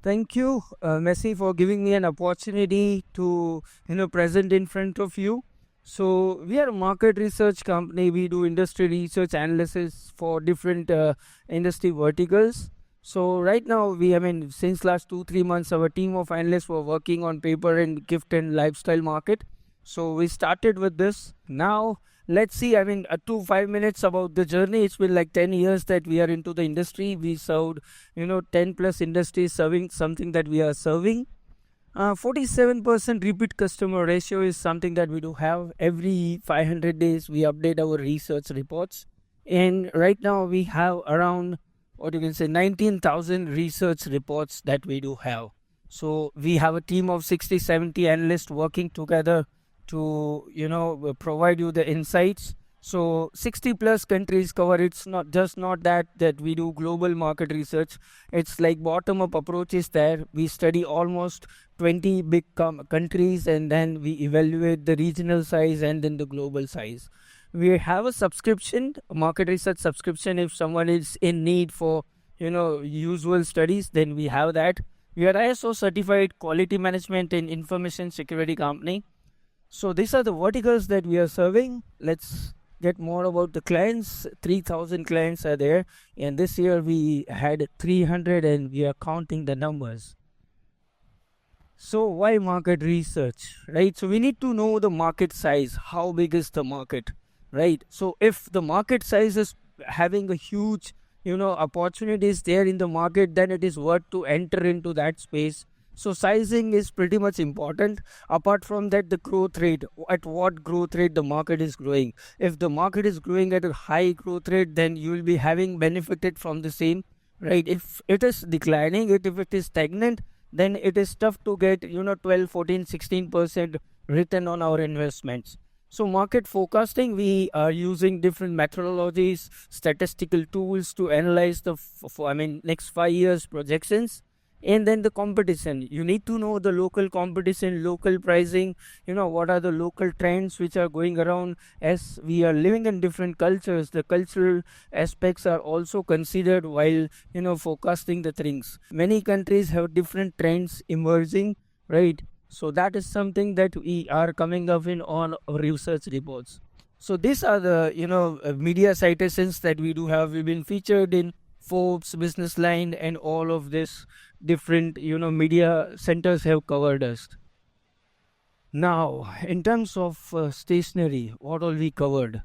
Thank you, Messi, for giving me an opportunity to present in front of you. So we are a market research company. We do industry research analysis for different industry verticals. So right now since last 2 3 months, our team of analysts were working on paper and gift and lifestyle market. So we started with this. Now let's see. 2 5 minutes about the journey. It's been like 10 years that we are into the industry. We served 10 plus industries serving something that we are serving. 47% repeat customer ratio is something that we do have. Every 500 days we update our research reports, and right now we have around, what you can say, 19,000 research reports that we do have. So we have a team of 60 70 analysts working together to provide you the insights. So 60 plus countries cover. It's not that we do global market research. It's like bottom up approach is there. We study almost 20 big countries, and then we evaluate the regional size and then the global size. We have a subscription, a market research subscription. If someone is in need for usual studies, then we have that. We are ISO certified quality management and information security company. So these are the verticals that we are serving. Let's get more about the clients. 3,000 clients are there, and this year we had 300, and we are counting the numbers. So why market research, right? So we need to know the market size. How big is the market, right? So if the market size is having a huge opportunities there in the market, then it is worth to enter into that space. So sizing is pretty much important. Apart from that, the growth rate, at what growth rate the market is growing. If the market is growing at a high growth rate, then you will be having benefited from the same, right? If it is declining, if it is stagnant, then it is tough to get 12 14 16% return on our investments. So market forecasting, we are using different methodologies, statistical tools to analyze the next 5 years projections. And then the competition, you need to know the local competition, local pricing, what are the local trends which are going around. As we are living in different cultures, the cultural aspects are also considered while forecasting the things. Many countries have different trends emerging, right? So that is something that we are coming up in on our research reports. So these are the media citations that we do have. We've been featured in Forbes, Business Line, and all of this different media centers have covered us. Now, in terms of stationery, what all we covered.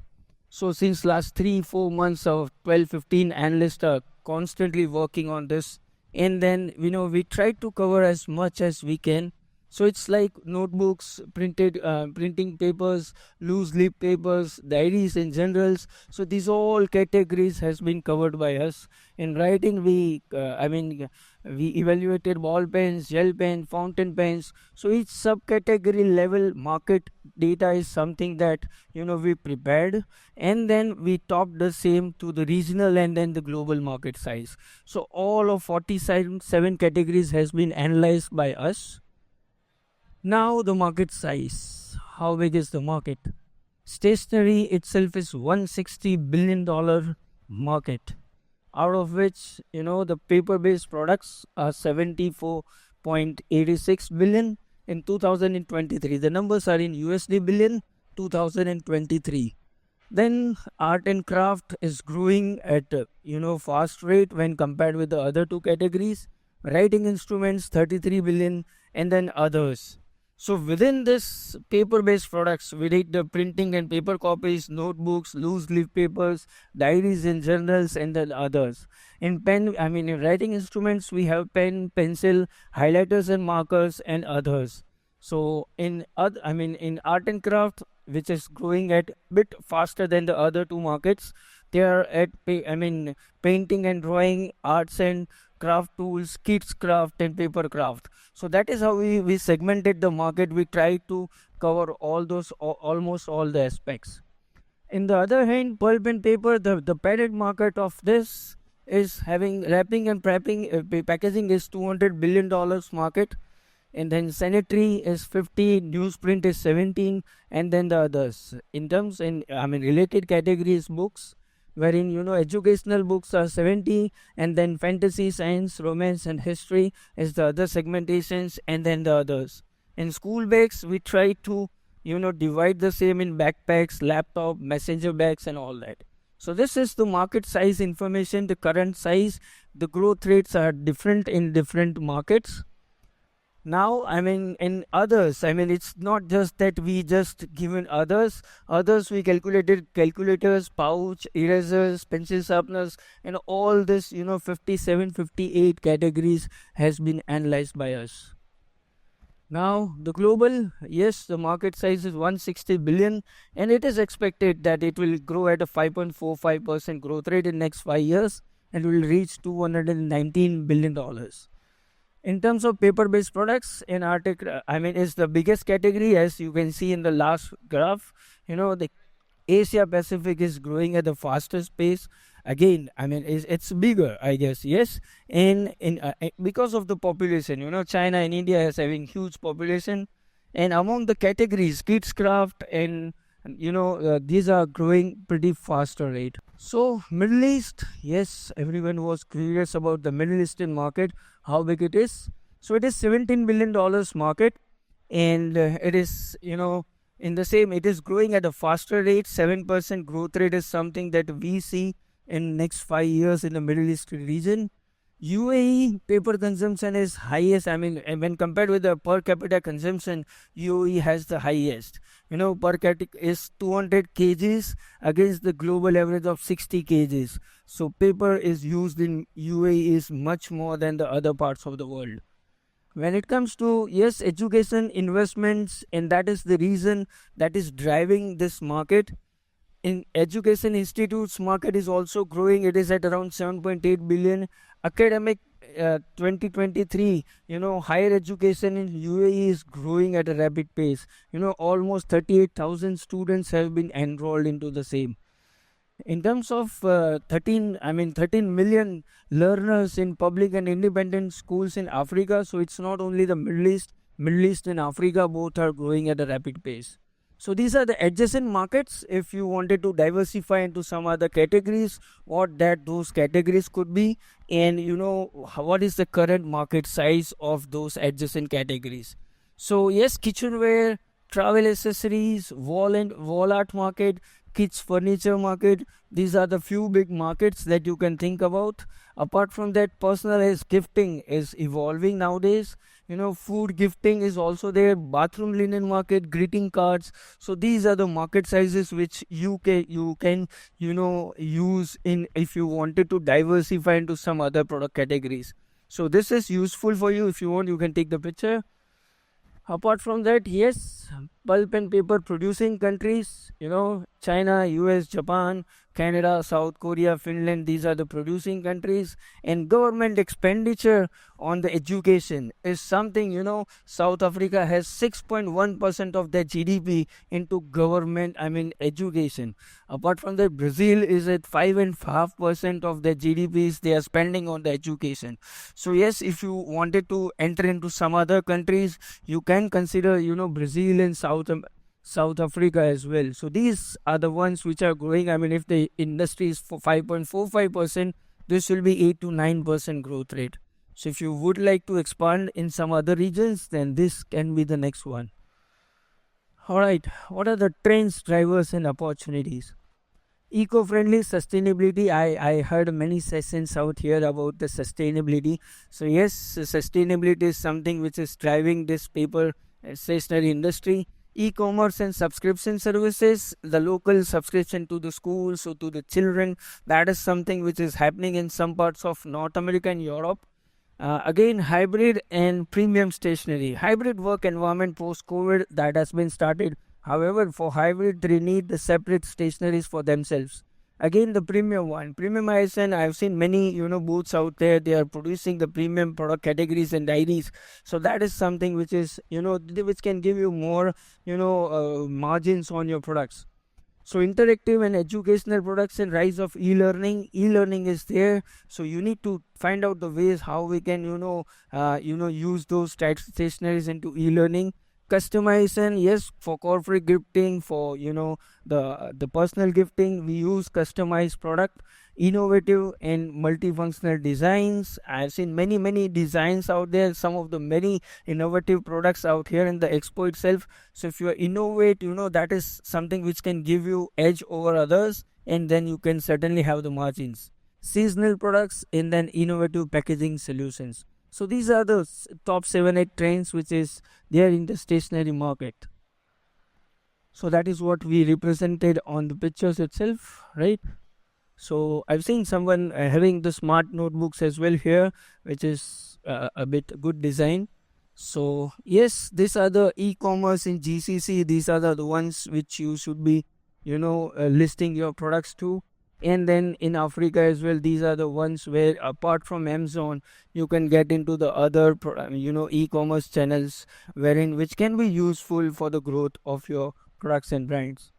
So since last 3 4 months, of 12 15 analysts are constantly working on this, and then we try to cover as much as we can. So it's like notebooks, printing papers, loose leaf papers, diaries and journals. So these all categories has been covered by us. In writing, we evaluated ball pens, gel pen, fountain pens. So each subcategory level market data is something that we prepared, and then we topped the same to the regional and then the global market size. So all of 47 categories has been analyzed by us. Now the market size. How big is the market? Stationery itself is $160 billion market, out of which the paper-based products are 74.86 billion in 2023. The numbers are in USD billion 2023. Then art and craft is growing at fast rate when compared with the other two categories. Writing instruments 33 billion, and then others. So within this paper-based products, we read the printing and paper copies, notebooks, loose leaf papers, diaries and journals, and then others. In in writing instruments, we have pen, pencil, highlighters and markers, and others. So in art and craft, which is growing at bit faster than the other two markets, they are at painting and drawing, arts and craft tools, kids craft and paper craft. So that is how we segmented the market. We tried to cover all those almost all the aspects. In the other hand, pulp and paper, the parent market of this is having wrapping and packaging is $200 billion market, and then sanitary is 50, newsprint is 17, and then the others. In terms related categories, books, wherein educational books are 70, and then fantasy, science, romance, and history is the other segmentations, and then the others. In school bags, we try to divide the same in backpacks, laptop, messenger bags, and all that. So this is the market size information, the current size. The growth rates are different in different markets. Now, in others, it's not just that we just given others we calculated calculators, pouch, erasers, pencil sharpeners, and all this 57, 58 categories has been analyzed by us. Now, the global, yes, the market size is 160 billion, and it is expected that it will grow at a 5.45% growth rate in next 5 years, and will reach $219 billion. In terms of paper-based products, in Arctic, is the biggest category, as you can see in the last graph. The Asia Pacific is growing at the fastest pace. Again, it's bigger, I guess, yes. And because of the population, China and India is having huge population, and among the categories, kids craft and these are growing pretty faster rate. So Middle East, yes, everyone was curious about the Middle Eastern market, how big it is. So it is $17 billion market, and it is in the same, it is growing at a faster rate. 7% growth rate is something that we see in next 5 years in the Middle East region. UAE paper consumption is highest. When compared with the per capita consumption, UAE has the highest. Per capita is 200 kgs against the global average of 60 kgs. So paper is used in UAE is much more than the other parts of the world. When it comes to, yes, education investments, and that is the reason that is driving this market. In education institutes, market is also growing. It is at around 7.8 billion. Academic 2023, higher education in UAE is growing at a rapid pace. Almost 38,000 students have been enrolled into the same. In terms of 13 million learners in public and independent schools in Africa. So it's not only the Middle East and Africa both are growing at a rapid pace. So these are the adjacent markets. If you wanted to diversify into some other categories, what that those categories could be, and what is the current market size of those adjacent categories. So yes, kitchenware, travel accessories, wall art market, kids furniture market. These are the few big markets that you can think about. Apart from that, personalized gifting is evolving nowadays. Food gifting is also there. Bathroom linen market, greeting cards. So these are the market sizes which you can use in if you wanted to diversify into some other product categories. So this is useful for you. If you want, you can take the picture. Apart from that, yes, pulp and paper producing countries, China, US, Japan, Canada, South Korea, Finland, these are the producing countries. And government expenditure on the education is something, South Africa has 6.1% of their GDP into government, education. Apart from that, Brazil is at 5.5% of their GDPs they are spending on the education. So yes, if you wanted to enter into some other countries, you can consider, Brazil and South Africa as well. So these are the ones which are growing. If the industry is for 5.45%, this will be 8 to 9% growth rate. So if you would like to expand in some other regions, then this can be the next one. Alright, what are the trends, drivers and opportunities? Eco-friendly sustainability. I heard many sessions out here about the sustainability. So yes, sustainability is something which is driving this paper stationery industry. E-commerce and subscription services, the local subscription to the schools, so to the children, that is something which is happening in some parts of North America and Europe. Again, hybrid and premium stationery. Hybrid work environment post-COVID that has been started. However, for hybrid, they need the separate stationeries for themselves. Again, the premium one. Premiumization, I've seen many, booths out there. They are producing the premium product categories and diaries. So that is something which is, which can give you more, margins on your products. So interactive and educational products and rise of e-learning. E-learning is there. So you need to find out the ways how we can, use those stationaries into e-learning. customization, yes, for corporate gifting, for the personal gifting, we use customized product. Innovative and multifunctional designs, I've seen many designs out there, some of the many innovative products out here in the expo itself. So if you innovate, that is something which can give you edge over others, and then you can certainly have the margins. Seasonal products and then innovative packaging solutions. So these are the top 7 8 trends which is there in the stationery market. So that is what we represented on the pictures itself, right? So I've seen someone having the smart notebooks as well here, which is a bit good design. So yes, these are the e-commerce in GCC. These are the ones which you should be, listing your products to. And then in Africa as well, these are the ones where apart from Amazon, you can get into the other, e-commerce channels, wherein which can be useful for the growth of your products and brands.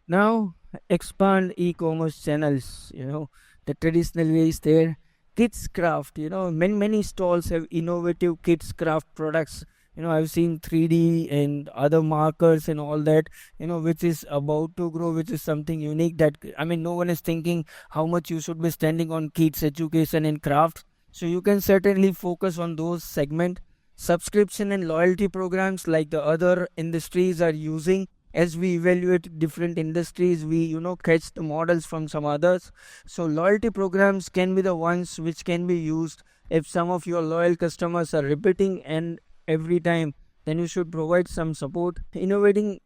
Now expand e-commerce channels. The traditional way is there. Kids craft. Many stalls have innovative kids craft products. I've seen 3D and other markers and all that. Which is about to grow, which is something unique. That I mean, no one is thinking how much you should be spending on kids education and craft. So you can certainly focus on those segment. Subscription and loyalty programs like the other industries are using. As we evaluate different industries, we catch the models from some others. So loyalty programs can be the ones which can be used if some of your loyal customers are repeating and every time, then you should provide some support. Innovating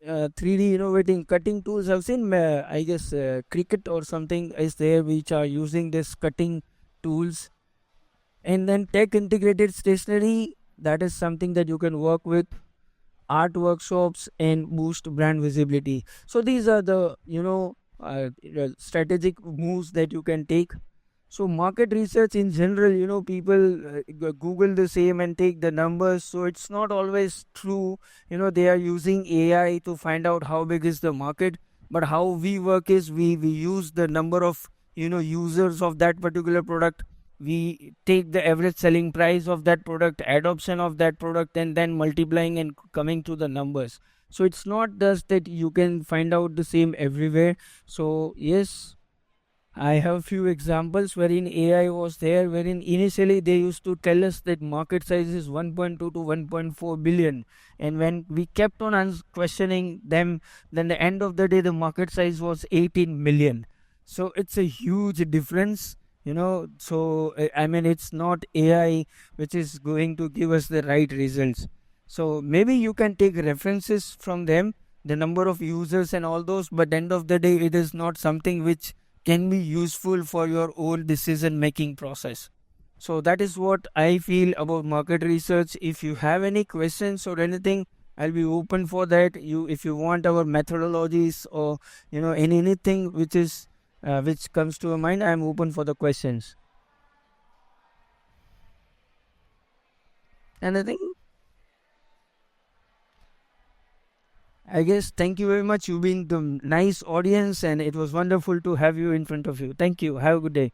3D innovating cutting tools. I've seen I guess cricket or something is there which are using this cutting tools. And then tech integrated stationery, that is something that you can work with. Art workshops and boost brand visibility. So these are the strategic moves that you can take. So market research in general, people Google the same and take the numbers. So it's not always true. They are using AI to find out how big is the market. But how we work is we use the number of users of that particular product. We take the average selling price of that product, adoption of that product, and then multiplying and coming to the numbers. So it's not just that you can find out the same everywhere. So yes, I have few examples wherein AI was there, wherein initially they used to tell us that market size is 1.2 to 1.4 billion, and when we kept on questioning them, then the end of the day the market size was 18 million. So it's a huge difference. So I mean, it's not AI which is going to give us the right results. So maybe you can take references from them, the number of users and all those, but end of the day it is not something which can be useful for your own decision making process. So that is what I feel about market research. If you have any questions or anything, I'll be open for that. If you want our methodologies or anything which is which comes to your mind, I'm open for the questions. Anything? I guess thank you very much. You've been the nice audience, and it was wonderful to have you in front of you. Thank you. Have a good day.